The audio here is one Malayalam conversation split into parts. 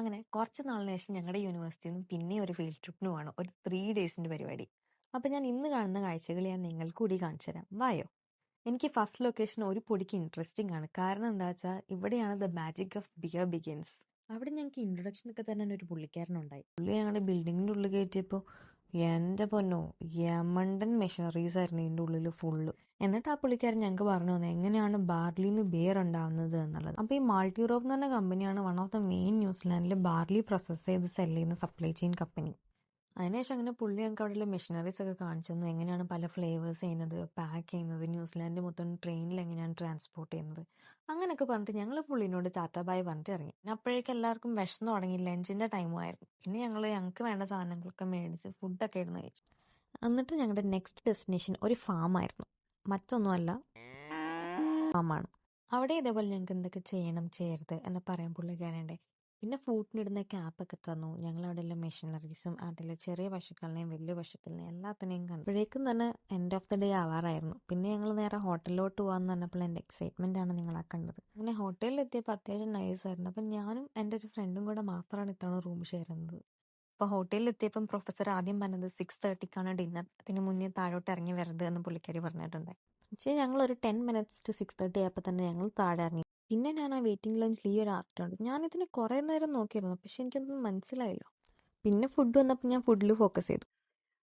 അങ്ങനെ കുറച്ച് നാളിന് ശേഷം ഞങ്ങളുടെ യൂണിവേഴ്സിറ്റിയിൽ നിന്ന് പിന്നെ ഒരു ഫീൽഡ് ട്രിപ്പിന് പോകണം. ഒരു 3 ഡേയ്സിന്റെ പരിപാടി. അപ്പൊ ഞാൻ ഇന്ന് കാണുന്ന കാഴ്ചകൾ ഞാൻ നിങ്ങൾക്ക് കൂടി കാണിച്ചു തരാം. വായോ. എനിക്ക് ഫസ്റ്റ് ലൊക്കേഷൻ ഒരു പൊടിക്ക് ഇൻട്രസ്റ്റിംഗ് ആണ്. കാരണം എന്താ വെച്ചാൽ ഇവിടെയാണ് the magic of beer begins. അവിടെ ഞങ്ങൾക്ക് ഇൻട്രൊഡക്ഷൻ ഒക്കെ തന്നെ ഒരു പുള്ളിക്കാരനുണ്ടായി. പുള്ളി ഞങ്ങളുടെ ബിൽഡിങ്ങിന്റെ ഉള്ളിൽ കയറ്റിയപ്പോൾ എന്റെ പൊന്നോ, യമണ്ടൻ മെഷീനറീസ് ആയിരുന്നു ഇതിന്റെ ഉള്ളിൽ ഫുള്ള്. എന്നിട്ട് ആ പുള്ളിക്കാരൻ ഞങ്ങൾക്ക് പറഞ്ഞു തന്നെ എങ്ങനെയാണ് ബാർലിന്ന് ബിയർ ഉണ്ടാവുന്നത് എന്നുള്ളത്. അപ്പൊ ഈ മാൾട്ടി യൂറോപ്പ് എന്ന് പറഞ്ഞ കമ്പനിയാണ് വൺ ഓഫ് ദ മെയിൻ ന്യൂസിലാൻഡിൽ ബാർലി പ്രോസസ് ചെയ്ത് സെല് ചെയ്യുന്ന സപ്ലൈ ചെയിൻ കമ്പനി. അതിനുശേഷം അങ്ങനെ പുള്ളി ഞങ്ങൾക്ക് അവിടെയുള്ള മെഷീനറീസ് ഒക്കെ കാണിച്ചു തന്നു. എങ്ങനെയാണ് പല ഫ്ലേവേഴ്സ് ചെയ്യുന്നത്, പാക്ക് ചെയ്യുന്നത്, ന്യൂസിലാൻഡ് മൊത്തം ട്രെയിനിൽ എങ്ങനെയാണ് ട്രാൻസ്പോർട്ട് ചെയ്യുന്നത്, അങ്ങനെയൊക്കെ പറഞ്ഞിട്ട് ഞങ്ങൾ പുള്ളിനോട് ടാറ്റാബായ് പറഞ്ഞിട്ട് ഇറങ്ങി. അപ്പോഴേക്കും എല്ലാവർക്കും വിശന്ന് തുടങ്ങി. ലഞ്ചിന്റെ ടൈമും ആയിരുന്നു. പിന്നെ ഞങ്ങൾക്ക് വേണ്ട സാധനങ്ങളൊക്കെ മേടിച്ച് ഫുഡൊക്കെ ഇടുന്ന കഴിച്ചു. എന്നിട്ട് ഞങ്ങളുടെ നെക്സ്റ്റ് ഡെസ്റ്റിനേഷൻ ഒരു ഫാം ആയിരുന്നു. മറ്റൊന്നുമല്ല, ഫാമാണ്. അവിടെ ഇതേപോലെ ഞങ്ങൾക്ക് എന്തൊക്കെ ചെയ്യണം ചെയ്യരുത് എന്ന് പറയാൻ പുള്ളിക്കാരുണ്ട്. പിന്നെ ഫുഡിനിടുന്ന ക്യാപ്പൊക്കെ തന്നു. ഞങ്ങൾ അവിടെയുള്ള മെഷീനറീസും അതിലെ ചെറിയ പശുക്കളിനെയും വലിയ പശുക്കളിനെയും എല്ലാത്തിനെയും കണ്ടു. അപ്പോഴേക്കും തന്നെ എൻഡ് ഓഫ് ദി ഡേ ആവാറായിരുന്നു. പിന്നെ ഞങ്ങൾ നേരെ ഹോട്ടലിലോട്ട് പോകാന്ന് പറഞ്ഞപ്പോൾ എൻ്റെ എക്സൈറ്റ്മെന്റ് ആണ് നിങ്ങളെ കണ്ടത്. അങ്ങനെ ഹോട്ടലിൽ എത്തിയപ്പോൾ അത്യാവശ്യം നൈസ് ആയിരുന്നു. അപ്പം ഞാനും എൻ്റെ ഒരു ഫ്രണ്ടും കൂടെ മാത്രമാണ് ഇത്തവണ റൂം ഷെയർ ചെയ്യുന്നത്. അപ്പോൾ ഹോട്ടലിൽ എത്തിയപ്പം പ്രൊഫസർ ആദ്യം പറഞ്ഞത് 6:30 ഡിന്നർ, അതിന് മുന്നേ താഴോട്ട് ഇറങ്ങി വരരുത് എന്ന് പുള്ളിക്കാരി പറഞ്ഞിട്ടുണ്ട്. പക്ഷേ ഞങ്ങൾ ഒരു 10 minutes to 6:30 ആയപ്പോൾ തന്നെ ഞങ്ങൾ താഴെ ഇറങ്ങി. പിന്നെ ഞാൻ ആ വെയിറ്റിംഗ് ലോഞ്ചിൽ ഈ ഒരു ആർട്ടുണ്ട്. ഞാനിതിന് കുറേ നേരം നോക്കിയിരുന്നു, പക്ഷെ എനിക്കൊന്നും മനസ്സിലായില്ല. പിന്നെ ഫുഡ് വന്നപ്പോൾ ഞാൻ ഫുഡിൽ ഫോക്കസ് ചെയ്തു.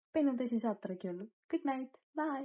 അപ്പോൾ ഇന്നത്തെ ശേഷം അത്രയ്ക്കേ ഉള്ളൂ. Good night, by.